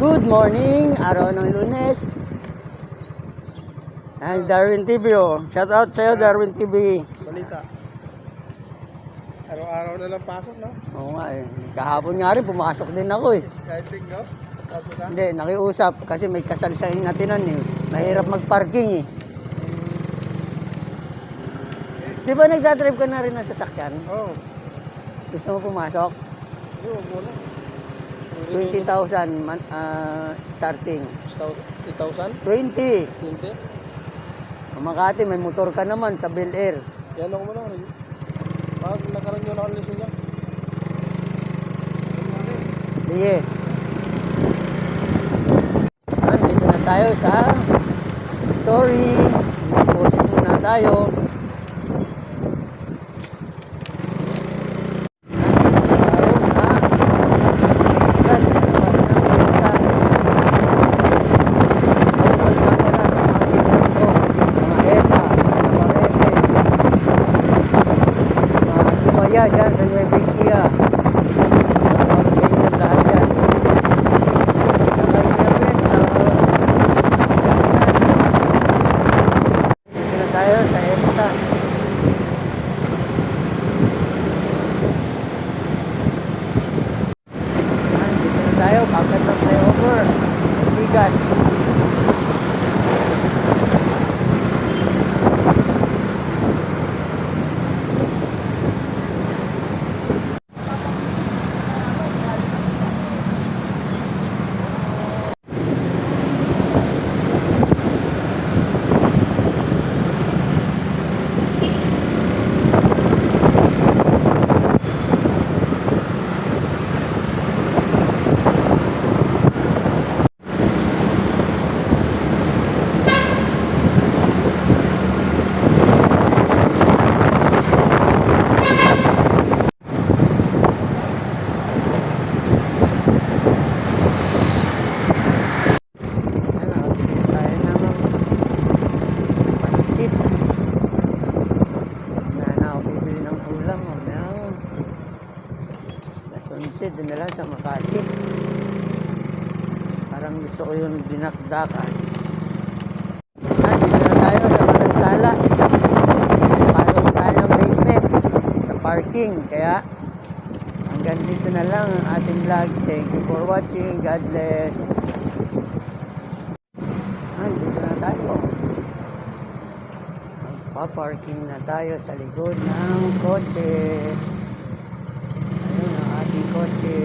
Good morning, araw ng Lunes. Ang Darwin TV, oh. Shout out sa'yo, Darwin TV. Balita. Araw-araw na lang pasok, no? Oo nga eh. Kahapon nga rin, pumasok din ako eh. Kahit linggo, pasok ka? Hindi, nakiusap kasi may kasal sa inatinan eh. Mahirap mag-parking eh. Di ba nagdadrive ka na rin ng sasakyan? Oo. Gusto mo pumasok? Hindi, huwag muna. 20,000 starting. 8,000? 20. 20? Makati, may motor ka naman sa Bel Air. Yan ako muna. Bakit nakaroon nyo na ang lisensya? Sige. Dito na tayo sa sorry. Deposit muna tayo. Dyan sa Nueva Ecija. Salamat sa inyo lahat yan. Dito na tayo sa EDSA. Dito na tayo, bakit na tayo over Bigas. Sunset, din na lang sa Makati. Parang gusto ko yung dinakdakan. Dito na tayo sa Manansala. Pasok tayo ng basement sa parking. Kaya hanggang dito na lang ang ating vlog. Thank you for watching. God bless. Dito na tayo. Magpa-parking na tayo sa likod ng kotse. Ayun ang ating kotse.